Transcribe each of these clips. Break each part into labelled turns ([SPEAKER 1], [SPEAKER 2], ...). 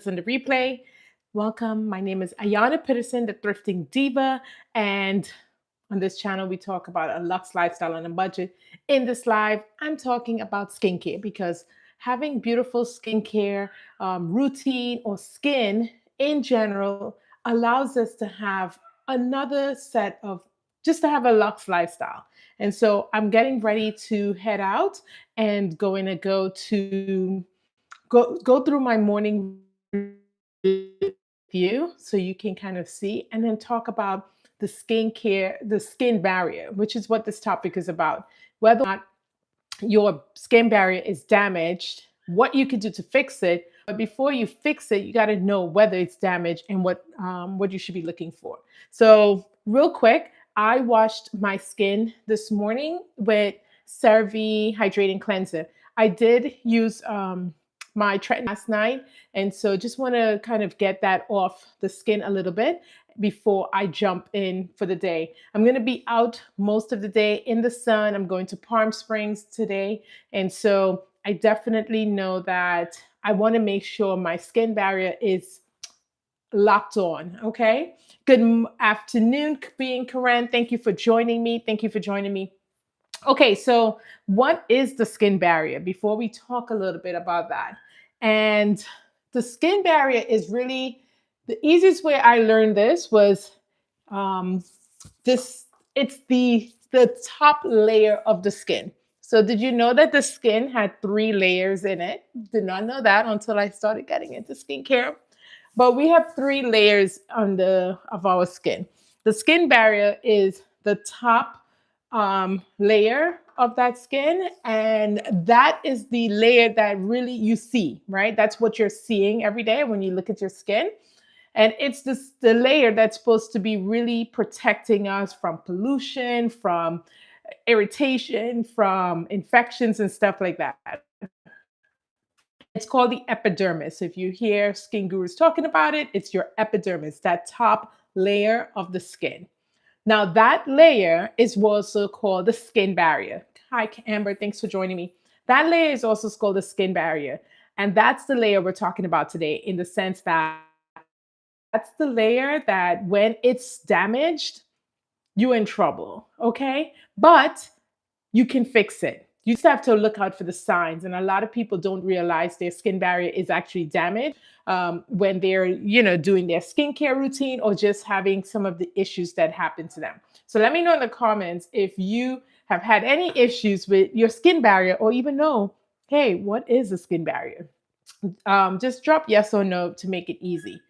[SPEAKER 1] listen to replay. Welcome. My name is Ayana Peterson, the Thrifting Diva. And on this channel, we talk about a luxe lifestyle on a budget. In this live, I'm talking about skincare because having beautiful skincare routine or skin in general allows us to have another set of just to have a luxe lifestyle. And so I'm getting ready to head out and going to go through my morning with you so you can kind of see and then talk about the skincare, the skin barrier, which is what this topic is about. Whether or not your skin barrier is damaged, what you can do to fix it. But before you fix it, you got to know whether it's damaged and what you should be looking for. So, real quick, I washed my skin this morning with CeraVe Hydrating Cleanser. I did use my tretinoin last night, and so just want to kind of get that off the skin a little bit before I jump in for the day. I'm going to be out most of the day in the sun. I'm going to Palm Springs today. And so I definitely know that I want to make sure my skin barrier is locked on. Okay. Good afternoon, being Karen. Thank you for joining me. Thank you for joining me. Okay, so what is the skin barrier? Before we talk a little bit about that. And the skin barrier is really the easiest way I learned this was um, this it's the top layer of the skin. So did you know that the skin had three layers in it? Did not know that until I started getting into skincare. But we have three layers on the of our skin. The skin barrier is the top layer of that skin, and that is the layer that really you see, right? That's what you're seeing every day when you look at your skin. And it's the layer that's supposed to be really protecting us from pollution, from irritation, from infections and stuff like that. It's called the epidermis. So if you hear skin gurus talking about it, it's your epidermis, that top layer of the skin. Now, that layer is also called the skin barrier. Hi, Amber. Thanks for joining me. That layer is also called the skin barrier. And that's the layer we're talking about today, in the sense that that's the layer that when it's damaged, you're in trouble. Okay. But you can fix it. You just have to look out for the signs. And a lot of people don't realize their skin barrier is actually damaged when they're, doing their skincare routine or just having some of the issues that happen to them. So let me know in the comments if you have had any issues with your skin barrier or even know, hey, what is a skin barrier? Just drop yes or no to make it easy.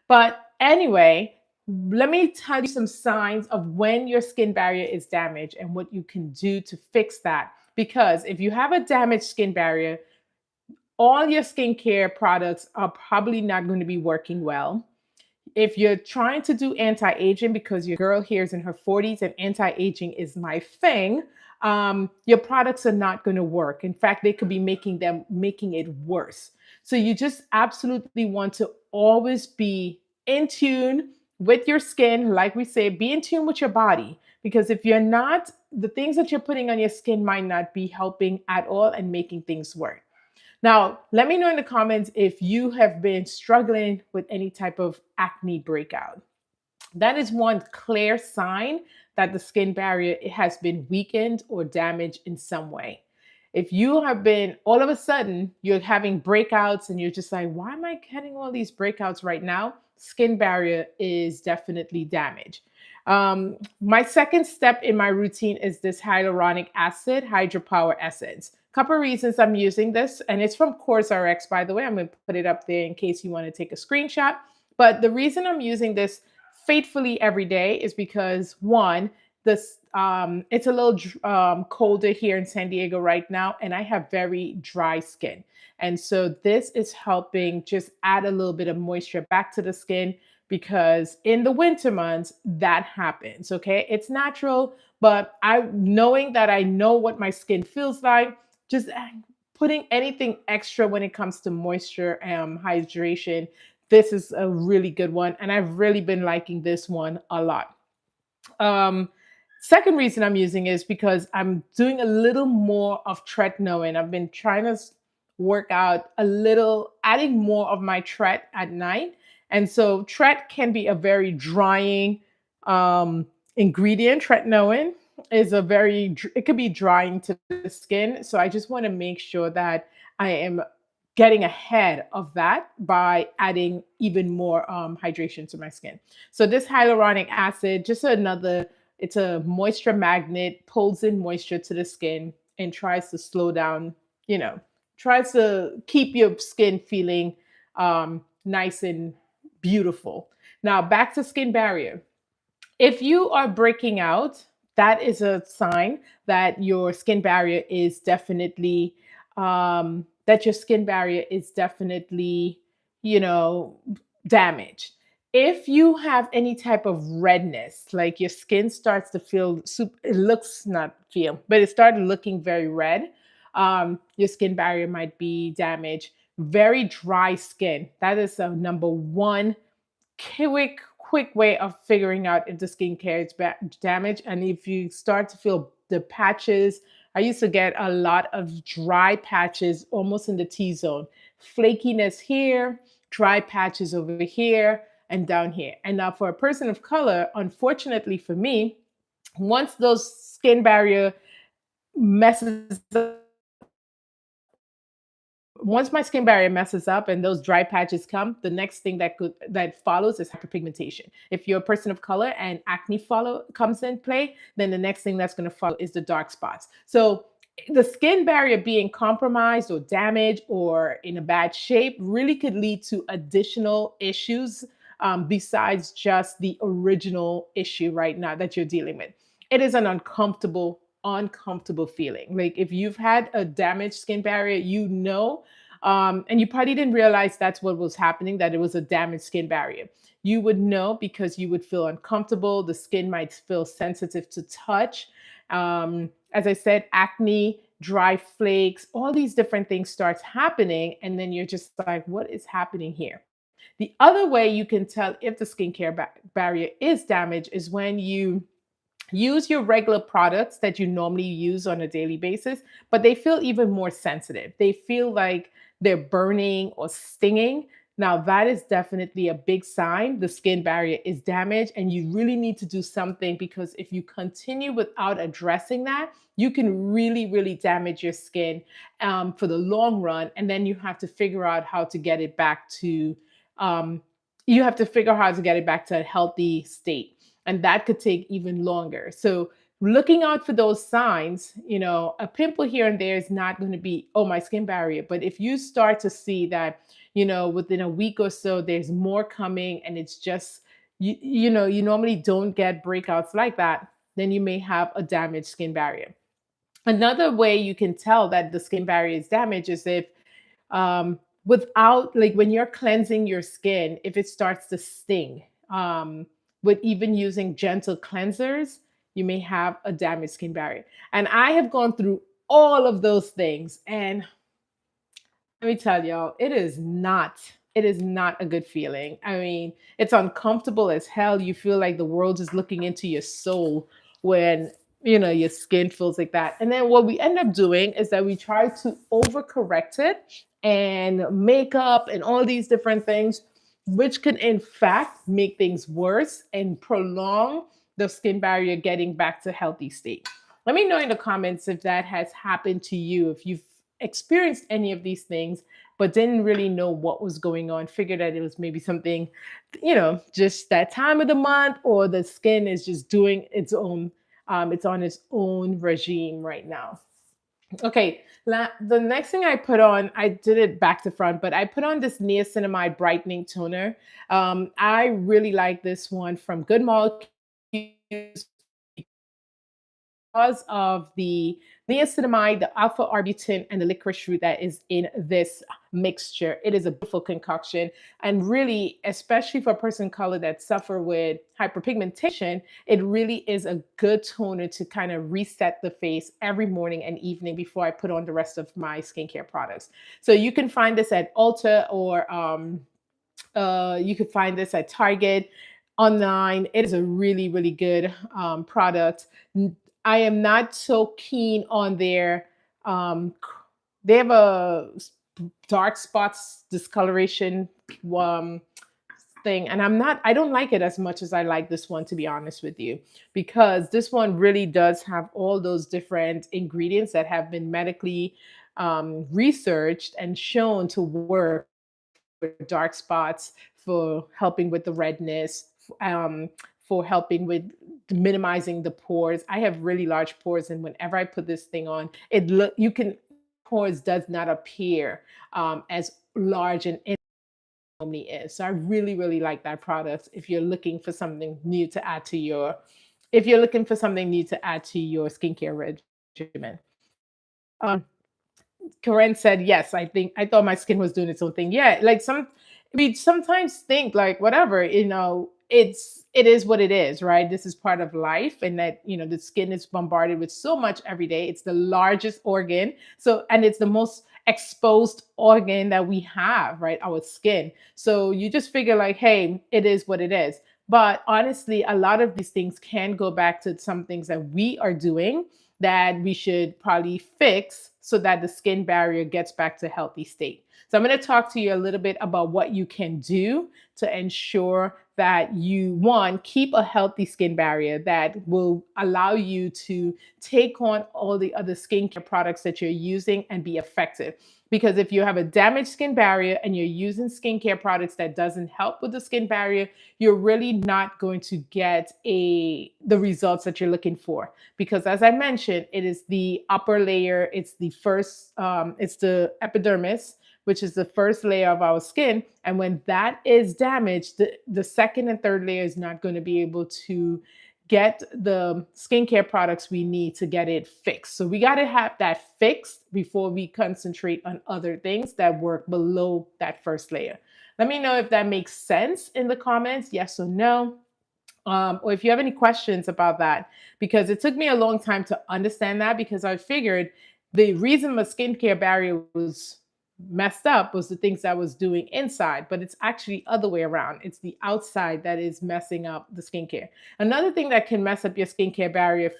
[SPEAKER 1] But anyway, let me tell you some signs of when your skin barrier is damaged and what you can do to fix that. Because if you have a damaged skin barrier, all your skincare products are probably not going to be working well. If you're trying to do anti-aging, because your girl here is in her 40s and anti-aging is my thing, your products are not going to work. In fact, they could be making it worse. So you just absolutely want to always be in tune with your skin. Like we say, be in tune with your body. Because if you're not, the things that you're putting on your skin might not be helping at all and making things work. Now, let me know in the comments if you have been struggling with any type of acne breakout. That is one clear sign that the skin barrier has been weakened or damaged in some way. If you have been, all of a sudden, you're having breakouts and you're just like, why am I getting all these breakouts right now? Skin barrier is definitely damaged. My second step in my routine is this hyaluronic acid hydropower essence. Couple reasons I'm using this, and it's from CourseRx, by the way. I'm going to put it up there in case you want to take a screenshot. But the reason I'm using this faithfully every day is because one, this it's a little colder here in San Diego right now, and I have very dry skin. And so this is helping just add a little bit of moisture back to the skin because in the winter months that happens. Okay, it's natural, but knowing that I know what my skin feels like, just putting anything extra when it comes to moisture and hydration, this is a really good one. And I've really been liking this one a lot. Um, Second reason I'm using is because I'm doing a little more of tretinoin. I've been trying to work out a little, adding more of my Tret at night. And so Tret can be a very drying um, ingredient. Tretinoin is a it could be drying to the skin. So I just want to make sure that I am getting ahead of that by adding even more hydration to my skin. So this hyaluronic acid, just another, it's a moisture magnet, pulls in moisture to the skin and tries to slow down, you know, tries to keep your skin feeling nice and beautiful. Now back to skin barrier. If you are breaking out, that is a sign that your skin barrier is definitely you know, damaged. If you have any type of redness, like your skin starts to feel it looks not feel, but it started looking very red, your skin barrier might be damaged. Very dry skin, that is a number one quick way of figuring out if the skincare is damaged. And if you start to feel the patches, I used to get a lot of dry patches almost in the T-zone, flakiness here, dry patches over here and down here. And now for a person of color, unfortunately for me, once those skin barrier messes once my skin barrier messes up and those dry patches come, the next thing that follows is hyperpigmentation. If you're a person of color and acne follow comes in play, then the next thing that's going to follow is the dark spots. So the skin barrier being compromised or damaged or in a bad shape really could lead to additional issues besides just the original issue right now that you're dealing with. It is an uncomfortable feeling. Like if you've had a damaged skin barrier, you know, and you probably didn't realize that's what was happening, that it was a damaged skin barrier. You would know because you would feel uncomfortable. The skin might feel sensitive to touch. As I said, acne, dry flakes, all these different things starts happening. And then you're just like, what is happening here? The other way you can tell if the skincare barrier is damaged is when you use your regular products that you normally use on a daily basis, but they feel even more sensitive. They feel like they're burning or stinging. Now, that is definitely a big sign the skin barrier is damaged, and you really need to do something because if you continue without addressing that, you can really damage your skin for the long run. And then you have to figure out how to get it back to, um, a healthy state, and that could take even longer. So looking out for those signs, you know, a pimple here and there is not going to be, oh, my skin barrier. But if you start to see that, you know, within a week or so, there's more coming and it's just, you know, you normally don't get breakouts like that, then you may have a damaged skin barrier. Another way you can tell that the skin barrier is damaged is if without, like when you're cleansing your skin, if it starts to sting, with even using gentle cleansers, you may have a damaged skin barrier. And I have gone through all of those things, and let me tell y'all, it is not a good feeling. I mean, it's uncomfortable as hell. You feel like the world is looking into your soul when, you know, your skin feels like that. And then what we end up doing is that we try to overcorrect it and makeup and all these different things, which can in fact make things worse and prolong the skin barrier getting back to healthy state. Let me know in the comments if that has happened to you, if you've experienced any of these things, but didn't really know what was going on. Figured that it was maybe something, you know, just that time of the month, or the skin is just doing its own, it's on its own regime right now. Okay, the next thing I put on, I did it back to front, but I put on this niacinamide brightening toner. I really like this one from Good Molecules because of the niacinamide, the alpha arbutin, and the licorice root that is in this mixture. It is a beautiful concoction. And really, especially for a person of color that suffer with hyperpigmentation, it really is a good toner to kind of reset the face every morning and evening before I put on the rest of my skincare products. So you can find this at Ulta, or you could find this at Target, online. It is a really good product. I am not so keen on their. They have a dark spots discoloration um, thing, and I don't like it as much as I like this one, to be honest with you, because this one really does have all those different ingredients that have been medically researched and shown to work for dark spots, for helping with the redness, for helping with minimizing the pores. I have really large pores, and whenever I put this thing on, it look you can pores does not appear as large and normally is. So I really, really like that product if you're looking for something new to add to your skincare regimen. Um, Corinne said, yes, I thought my skin was doing its own thing. Yeah, like we sometimes think like whatever, it is what it is, right? This is part of life, and that, the skin is bombarded with so much every day. It's the largest organ. So, and it's the most exposed organ that we have, right? Our skin. So you just figure like, hey, it is what it is. But honestly, a lot of these things can go back to some things that we are doing that we should probably fix so that the skin barrier gets back to a healthy state. So I'm going to talk to you a little bit about what you can do to ensure that you, one, keep a healthy skin barrier that will allow you to take on all the other skincare products that you're using and be effective. Because if you have a damaged skin barrier and you're using skincare products that doesn't help with the skin barrier, you're really not going to get the results that you're looking for. Because as I mentioned, it is the upper layer, it's the first, it's the epidermis, which is the first layer of our skin. And when that is damaged, the second and third layer is not going to be able to get the skincare products we need to get it fixed. So we got to have that fixed before we concentrate on other things that work below that first layer. Let me know if that makes sense in the comments, yes or no. Or if you have any questions about that, because it took me a long time to understand that, because I figured the reason my skincare barrier was messed up was the things I was doing inside, but it's actually other way around. It's the outside that is messing up the skincare. Another thing that can mess up your skincare barrier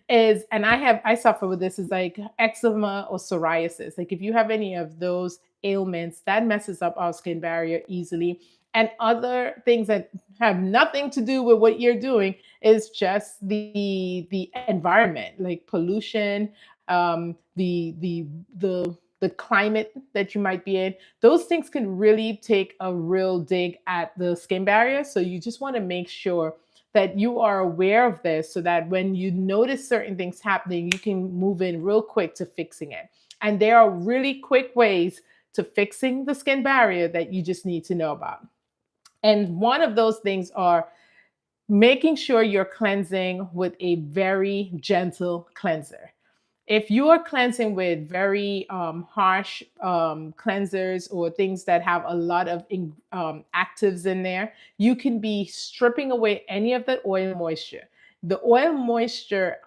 [SPEAKER 1] is, and I suffer with this, is like eczema or psoriasis. Like if you have any of those ailments, that messes up our skin barrier easily. And other things that have nothing to do with what you're doing is just the environment, like pollution, the climate that you might be in. Those things can really take a real dig at the skin barrier. So you just want to make sure that you are aware of this, so that when you notice certain things happening, you can move in real quick to fixing it. And there are really quick ways to fixing the skin barrier that you just need to know about. And one of those things are making sure you're cleansing with a very gentle cleanser. If you are cleansing with very harsh cleansers or things that have a lot of actives in there, you can be stripping away any of that oil moisture. The oil moisture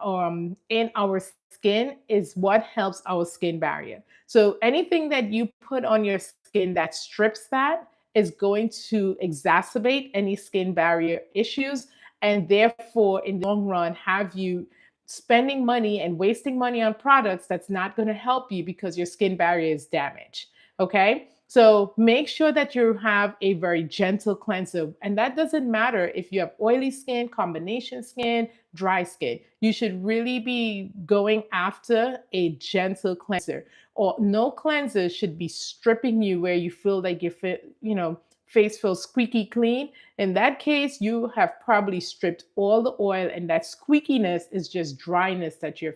[SPEAKER 1] in our skin is what helps our skin barrier. So anything that you put on your skin that strips that is going to exacerbate any skin barrier issues, and therefore in the long run have you spending money and wasting money on products that's not going to help you because your skin barrier is damaged. Okay. So make sure that you have a very gentle cleanser. And that doesn't matter if you have oily skin, combination skin, dry skin. You should really be going after a gentle cleanser. Or no cleanser should be stripping you where you feel like face feels squeaky clean. In that case, you have probably stripped all the oil, and that squeakiness is just dryness that you're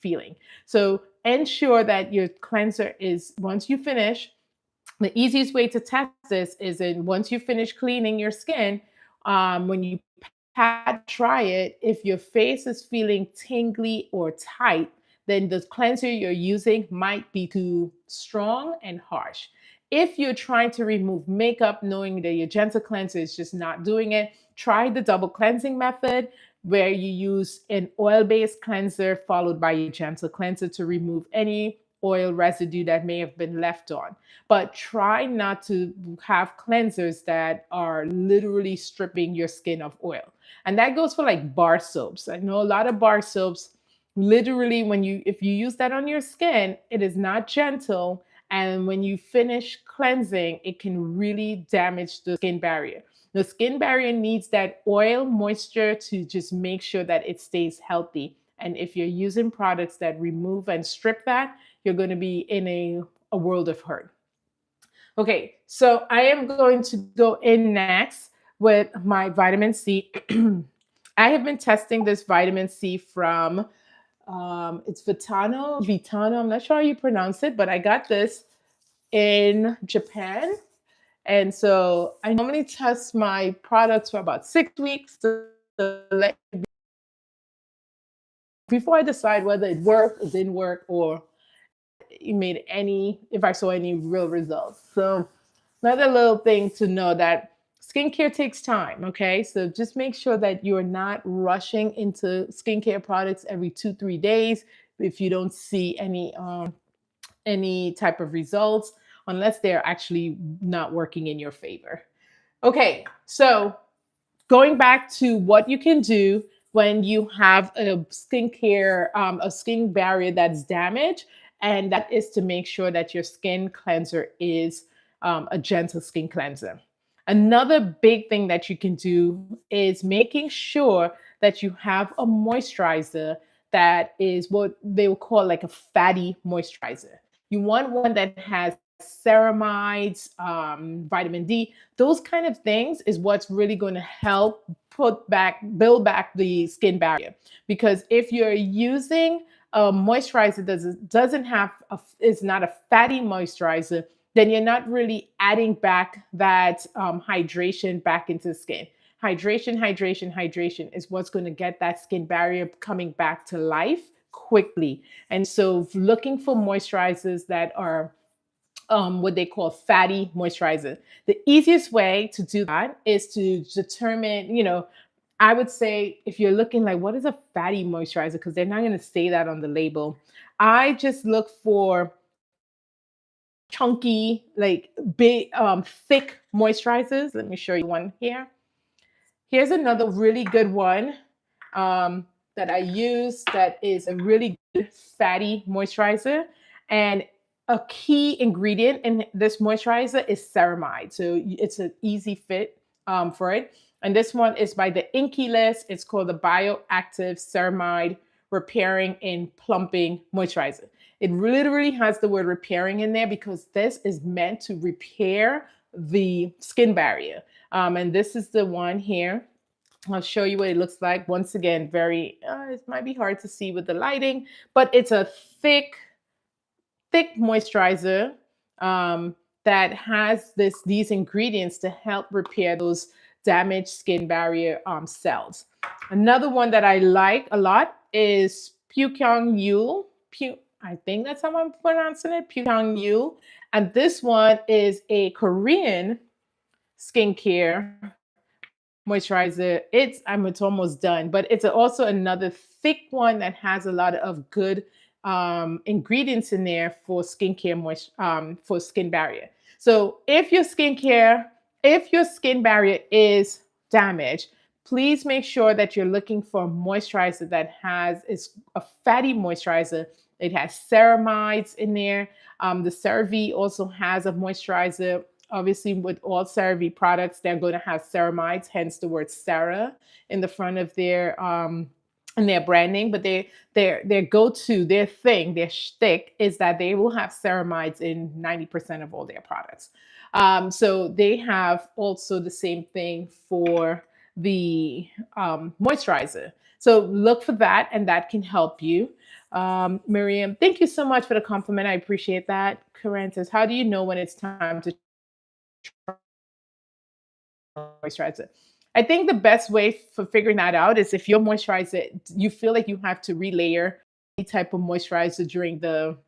[SPEAKER 1] feeling. So ensure that your cleanser is, once you finish, the easiest way to test this is once you finish cleaning your skin, when you pat dry it, if your face is feeling tingly or tight, then the cleanser you're using might be too strong and harsh. If you're trying to remove makeup knowing that your gentle cleanser is just not doing it, try the double cleansing method, where you use an oil-based cleanser followed by your gentle cleanser to remove any oil residue that may have been left on. But try not to have cleansers that are literally stripping your skin of oil. And that goes for like bar soaps. I know a lot of bar soaps, literally, if you use that on your skin, it is not gentle, And when you finish cleansing, it can really damage the skin barrier. The skin barrier needs that oil moisture to just make sure that it stays healthy. And if you're using products that remove and strip that, you're going to be in a world of hurt. Okay, so I am going to go in next with my vitamin C. I have been testing this vitamin C from it's Vitano. I'm not sure how you pronounce it, but I got this in Japan. And so I normally test my products for about 6 weeks to let before I decide whether it worked or didn't work or it made any if I saw any real results. So another little thing to know that skincare takes time, okay? So just make sure that you're not rushing into skincare products every 2, 3 days if you don't see any type of results unless they're actually not working in your favor. Okay, so going back to what you can do when you have a skin barrier that's damaged, and that is to make sure that your skin cleanser is a gentle skin cleanser. Another big thing that you can do is making sure that you have a moisturizer that is what they will call like a fatty moisturizer. You want one that has ceramides, vitamin D, those kind of things is what's really going to help build back the skin barrier. Because if you're using a moisturizer that doesn't have is not a fatty moisturizer, then you're not really adding back that hydration back into the skin. Hydration is what's going to get that skin barrier coming back to life quickly. And so looking for moisturizers that are what they call fatty moisturizer. The easiest way to do that is to determine, I would say if you're looking like, what is a fatty moisturizer? Because they're not going to say that on the label. I just look for chunky, like big, thick moisturizers. Let me show you one here. Here's another really good one that I use that is a really good fatty moisturizer. And a key ingredient in this moisturizer is ceramide. So it's an easy fit for it. And this one is by the Inky List. It's called the Bioactive Ceramide Repairing and Plumping Moisturizer. It literally has the word repairing in there because this is meant to repair the skin barrier. And this is the one here. I'll show you what it looks like. Once again, it might be hard to see with the lighting, but it's a thick moisturizer that has these ingredients to help repair those damaged skin barrier cells. Another one that I like a lot is Pyukyang Yul. I think that's how I'm pronouncing it, Pyukyang Yul. And this one is a Korean skincare moisturizer. It's almost done, but it's also another thick one that has a lot of good ingredients in there for for skin barrier. So if your skin barrier is damaged, please make sure that you're looking for a moisturizer that is a fatty moisturizer. It has ceramides in there. The CeraVe also has a moisturizer. Obviously, with all CeraVe products, they're going to have ceramides, hence the word Cera in the front of their in their branding. But their go-to, their thing, their shtick is that they will have ceramides in 90% of all their products. So they have also the same thing for the moisturizer. So look for that, and that can help you. Miriam, thank you so much for the compliment. I appreciate that. Karen says, how do you know when it's time to moisturizer? I think the best way for figuring that out is if your moisturizer, you feel like you have to relayer any type of moisturizer during the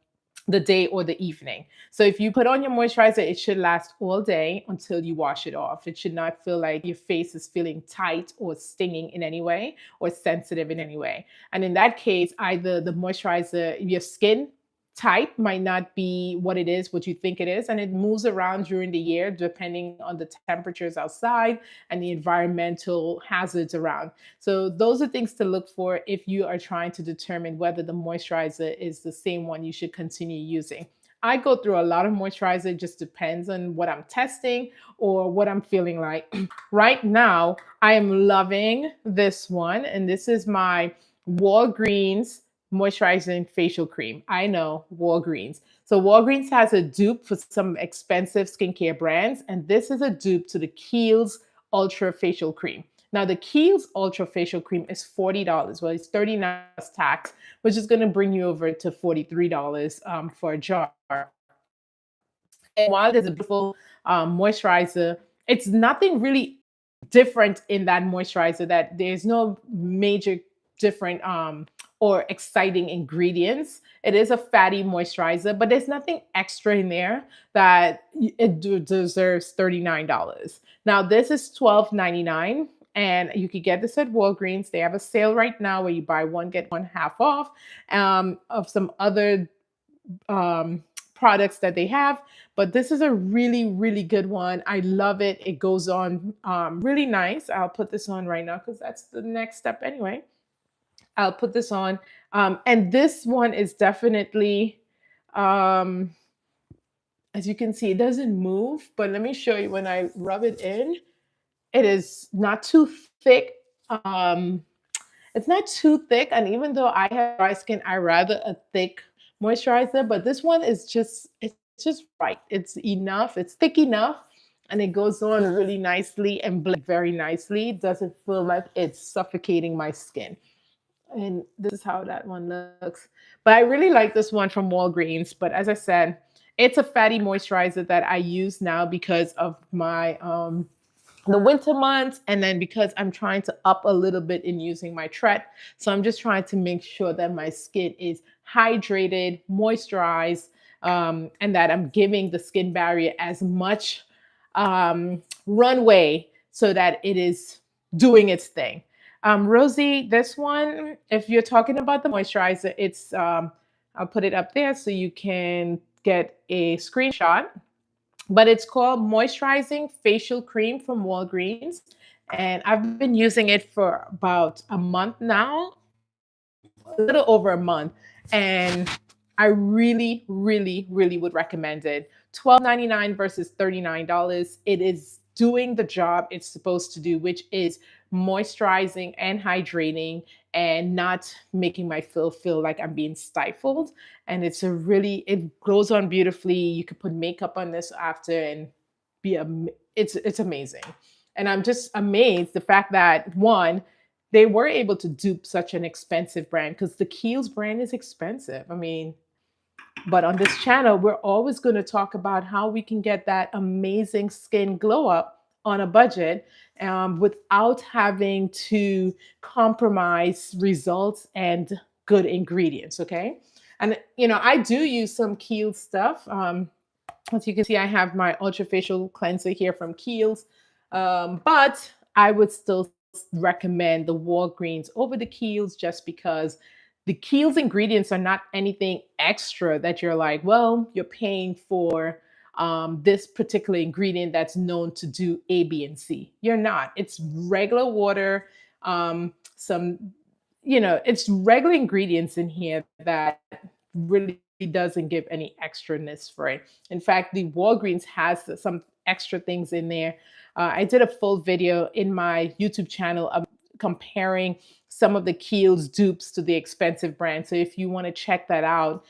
[SPEAKER 1] day or the evening. So if you put on your moisturizer, it should last all day until you wash it off. It should not feel like your face is feeling tight or stinging in any way or sensitive in any way. And in that case, either the moisturizer, your skin type might not be what you think it is, and it moves around during the year depending on the temperatures outside and the environmental hazards around. So those are things to look for if you are trying to determine whether the moisturizer is the same one you should continue using. I go through a lot of moisturizer. It just depends on what I'm testing or what I'm feeling like. Right now, I am loving this one, and this is my Walgreens moisturizing facial cream. I know, Walgreens. So Walgreens has a dupe for some expensive skincare brands, and this is a dupe to the Kiehl's Ultra Facial Cream. Now, the Kiehl's Ultra Facial Cream is $40. Well, it's $39 tax, which is going to bring you over to $43 for a jar. And while it is a beautiful moisturizer, it's nothing really different in that moisturizer, that there's no major different or exciting ingredients. It is a fatty moisturizer, but there's nothing extra in there that deserves $39. Now this is $12.99, and you can get this at Walgreens. They have a sale right now where you buy one get one half off of some other um, products that they have. But this is a really, really good one. I love it. It goes on really nice. I'll put this on right now because that's the next step anyway. I'll put this on. And this one is definitely, um, as you can see, it doesn't move. But let me show you when I rub it in. It is not too thick. Um, it's not too thick, and even though I have dry skin, I rather a thick moisturizer, but this one is just, it's just right. It's enough, it's thick enough, and it goes on really nicely and blends very nicely. It doesn't feel like it's suffocating my skin. And this is how that one looks. But I really like this one from Walgreens. But as I said, it's a fatty moisturizer that I use now because of my the winter months, and then because I'm trying to up a little bit in using my Tret. So I'm just trying to make sure that my skin is hydrated, moisturized, and that I'm giving the skin barrier as much runway so that it is doing its thing. Rosie, this one, if you're talking about the moisturizer, it's I'll put it up there so you can get a screenshot, but it's called Moisturizing Facial Cream from Walgreens. And I've been using it for about a month now, a little over a month. And I really, really, really would recommend it. $12.99 versus $39. It is doing the job it's supposed to do, which is moisturizing and hydrating and not making my feel like I'm being stifled. And it's a really, it goes on beautifully. You could put makeup on this after and it's amazing. And I'm just amazed the fact that one, they were able to dupe such an expensive brand, because the Kiehl's brand is expensive. I mean, but on this channel, we're always going to talk about how we can get that amazing skin glow up on a budget without having to compromise results and good ingredients. Okay. And, you know, I do use some Kiehl's stuff. As you can see, I have my Ultra Facial Cleanser here from Kiehl's, but I would still recommend the Walgreens over the Kiehl's, just because the Kiehl's ingredients are not anything extra that you're like, well, you're paying for this particular ingredient that's known to do A, B, and C. You're not. It's regular water, some, you know, it's regular ingredients in here that really doesn't give any extraness for it. In fact, the Walgreens has some extra things in there. I did a full video in my YouTube channel of comparing some of the Kiehl's dupes to the expensive brand. So if you want to check that out,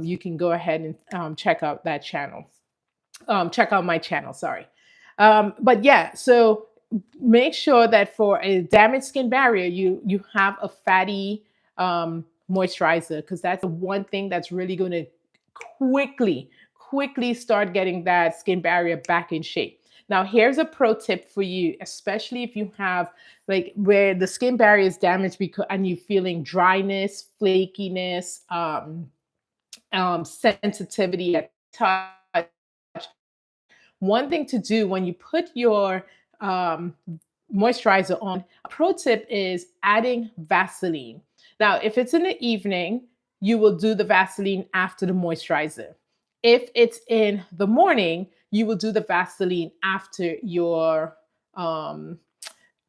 [SPEAKER 1] you can go ahead and check out that channel. Check out my channel, sorry. But yeah, so make sure that for a damaged skin barrier, you have a fatty moisturizer, because that's the one thing that's really going to quickly start getting that skin barrier back in shape. Now, here's a pro tip for you, especially if you have like where the skin barrier is damaged because and you're feeling dryness, flakiness, sensitivity at touch. One thing to do when you put your moisturizer on, a pro tip is adding Vaseline. Now, if it's in the evening, you will do the Vaseline after the moisturizer. If it's in the morning, you will do the Vaseline um,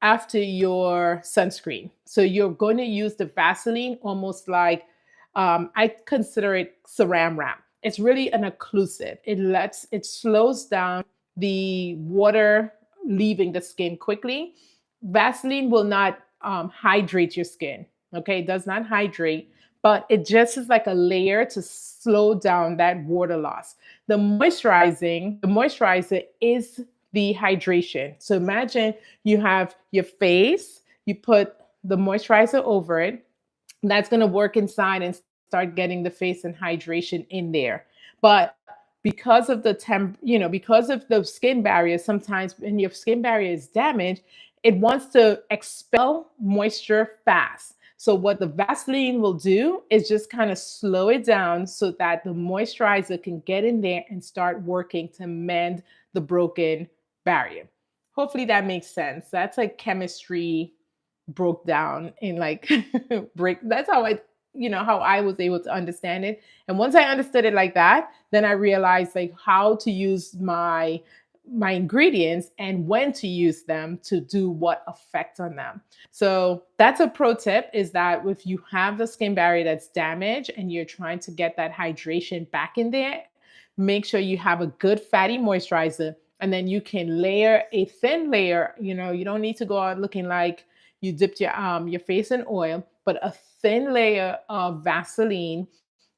[SPEAKER 1] after your sunscreen. So you're going to use the Vaseline almost like I consider it saran wrap. it's really an occlusive. It slows down the water leaving the skin quickly. Vaseline will not hydrate your skin. Okay, it does not hydrate, but it just is like a layer to slow down that water loss. The moisturizer is the hydration. So imagine you have your face, you put the moisturizer over it, that's going to work inside and start getting the face and hydration in there. But because of the because of the skin barrier, sometimes when your skin barrier is damaged, it wants to expel moisture fast. So what the Vaseline will do is just kind of slow it down so that the moisturizer can get in there and start working to mend the broken barrier. Hopefully that makes sense. That's like chemistry broke down in like break. That's how how I was able to understand it. And once I understood it like that, then I realized like how to use my ingredients and when to use them to do what effect on them. So that's a pro tip, is that if you have the skin barrier that's damaged and you're trying to get that hydration back in there, make sure you have a good fatty moisturizer, and then you can layer a thin layer. You don't need to go out looking like you dipped your face in oil, but a thin layer of Vaseline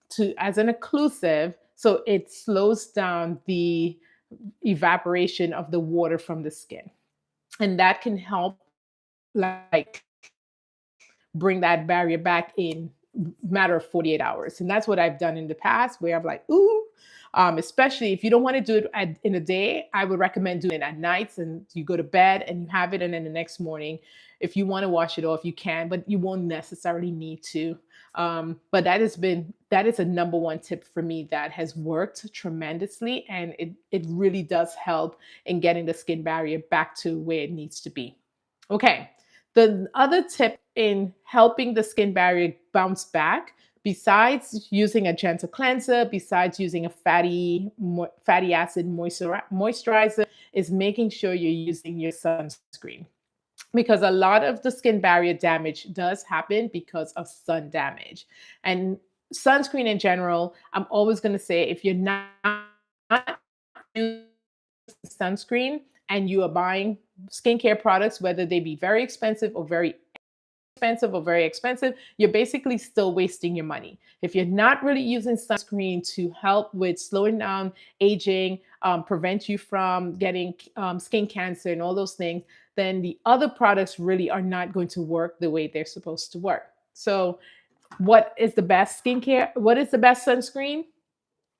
[SPEAKER 1] to as an occlusive, so it slows down the evaporation of the water from the skin. And that can help like bring that barrier back in matter of 48 hours. And that's what I've done in the past, where I'm like, ooh, especially if you don't want to do it in a day, I would recommend doing it at nights, and you go to bed and you have it. And then the next morning, if you want to wash it off, you can, but you won't necessarily need to. But that is a number one tip for me that has worked tremendously. And it really does help in getting the skin barrier back to where it needs to be. Okay. The other tip in helping the skin barrier bounce back, besides using a gentle cleanser, besides using a fatty acid moisturizer, is making sure you're using your sunscreen. Because a lot of the skin barrier damage does happen because of sun damage. And sunscreen in general, I'm always going to say, if you're not using sunscreen and you are buying skincare products, whether they be very expensive or very expensive, you're basically still wasting your money. If you're not really using sunscreen to help with slowing down aging, prevent you from getting skin cancer and all those things, then the other products really are not going to work the way they're supposed to work. So, what is the best skincare? What is the best sunscreen?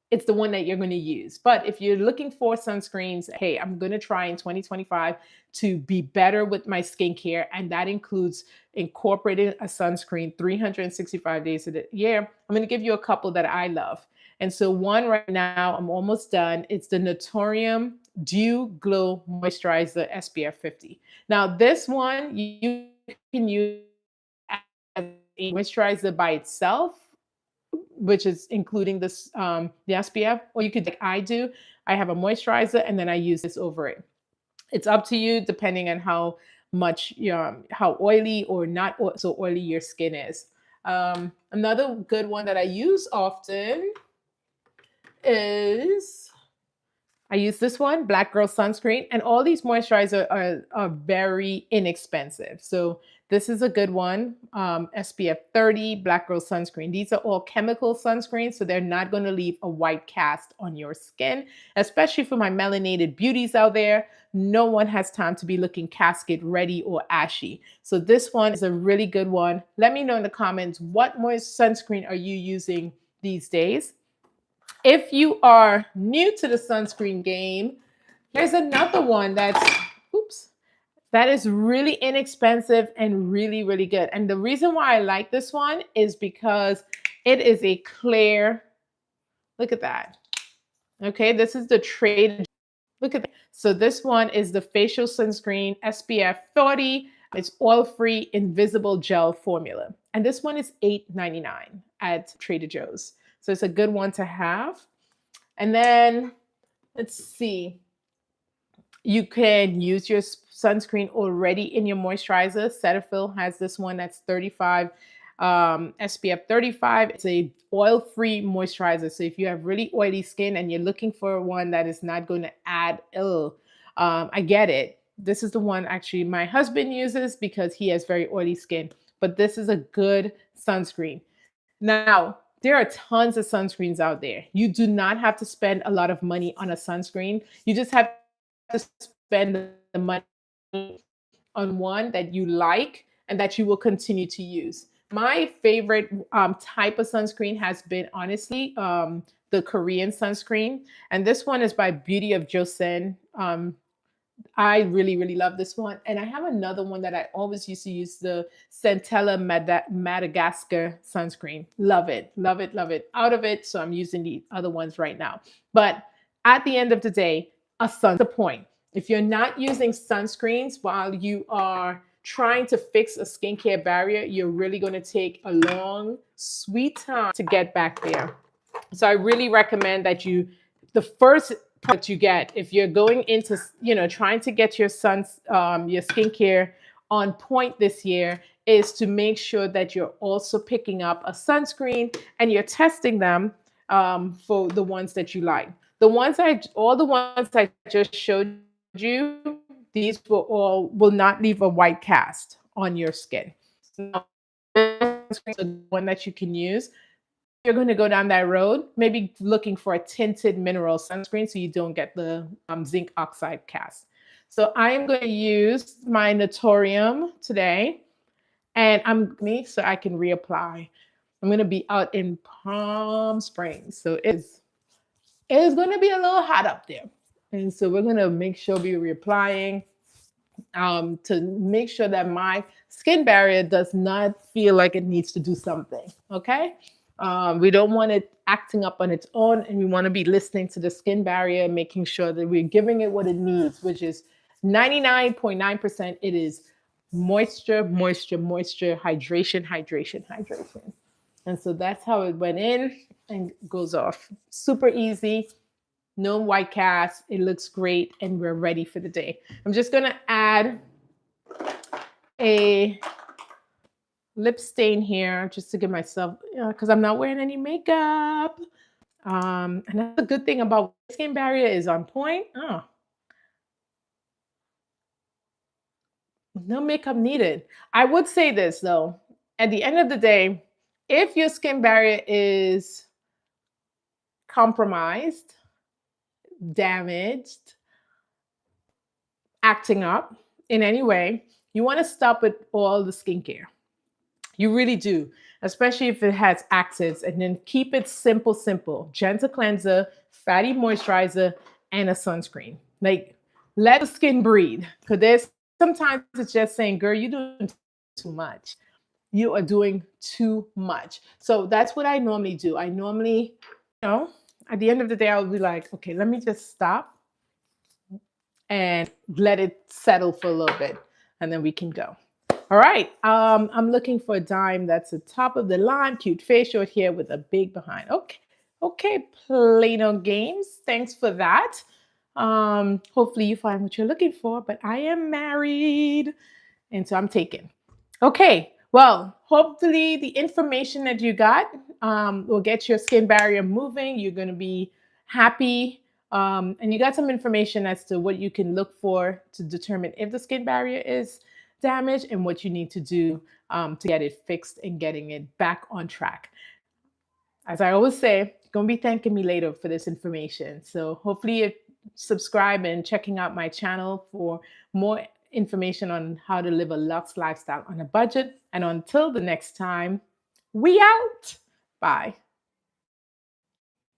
[SPEAKER 1] It's the one that you're going to use. But if you're looking for sunscreens, hey, I'm going to try in 2025 to be better with my skincare. And that includes incorporating a sunscreen 365 days of the year. I'm going to give you a couple that I love. And so one right now, I'm almost done. It's the Naturium Dew Glow Moisturizer SPF 50. Now, this one you can use as a moisturizer by itself, which is including this the SPF, or you could, like I do, I have a moisturizer and then I use this over it. It's up to you depending on how much how oily or not so oily your skin is. Another good one that I use often is I use this one, Black Girl Sunscreen, and all these moisturizers are very inexpensive. So this is a good one, SPF 30, Black Girl Sunscreen. These are all chemical sunscreens, so they're not going to leave a white cast on your skin, especially for my melanated beauties out there. No one has time to be looking casket ready or ashy. So this one is a really good one. Let me know in the comments, what moist sunscreen are you using these days? If you are new to the sunscreen game, there's another one that is really inexpensive and really, really good. And the reason why I like this one is because it is a clear, look at that. Okay, this is the trade. Look at that. So this one is the facial sunscreen SPF 40. It's oil-free, invisible gel formula. And this one is $8.99 at Trader Joe's. So it's a good one to have. And then let's see. You can use your sunscreen already in your moisturizer. Cetaphil has this one that's 35 SPF 35. It's a oil-free moisturizer. So if you have really oily skin and you're looking for one that is not going to add ill, I get it. This is the one actually my husband uses because he has very oily skin. But this is a good sunscreen. Now, there are tons of sunscreens out there. You do not have to spend a lot of money on a sunscreen. You just have to spend the money on one that you like and that you will continue to use. My favorite type of sunscreen has been honestly the Korean sunscreen. And this one is by Beauty of Joseon. I really, really love this one. And I have another one that I always used to use, the Centella Madagascar sunscreen. Love it, love it, love it. Out of it, so I'm using the other ones right now. But at the end of the day, the point. If you're not using sunscreens while you are trying to fix a skincare barrier, you're really going to take a long, sweet time to get back there. So I really recommend that the first product you get, if you're going into, trying to get your your skincare on point this year, is to make sure that you're also picking up a sunscreen and you're testing them for the ones that you like. All the ones I just showed you, these will not leave a white cast on your skin. So, one that you can use. You're going to go down that road, maybe looking for a tinted mineral sunscreen so you don't get the zinc oxide cast. So I am going to use my Naturium today, and so I can reapply. I'm going to be out in Palm Springs, so it's going to be a little hot up there, and so we're going to make sure we're reapplying to make sure that my skin barrier does not feel like it needs to do something. Okay. We don't want it acting up on its own, and we want to be listening to the skin barrier, making sure that we're giving it what it needs, which is 99.9%. It is moisture, moisture, moisture, hydration, hydration, hydration. And so that's how it went in and goes off. Super easy, no white cast. It looks great, and we're ready for the day. I'm just going to add a lip stain here just to give myself, because I'm not wearing any makeup. And that's a good thing about skin barrier is on point. Oh, no makeup needed. I would say this though, at the end of the day, if your skin barrier is compromised, damaged, acting up in any way, you want to stop with all the skincare. You really do, especially if it has actives, and then keep it simple, simple. Gentle cleanser, fatty moisturizer, and a sunscreen. Like, let the skin breathe. Because sometimes it's just saying, girl, you're doing too much. You are doing too much. So that's what I normally do. I normally, at the end of the day, I'll be like, okay, let me just stop and let it settle for a little bit, and then we can go. All right, I'm looking for a dime that's the top of the line, cute facial here with a big behind. Okay, Plano Games, thanks for that. Hopefully you find what you're looking for, but I am married, and so I'm taken. Okay, well, hopefully the information that you got will get your skin barrier moving. You're going to be happy. And you got some information as to what you can look for to determine if the skin barrier is damaged and what you need to do to get it fixed and getting it back on track. As I always say, you're going to be thanking me later for this information. So hopefully you subscribe and checking out my channel for more information on how to live a luxe lifestyle on a budget. And until the next time, we out. Bye.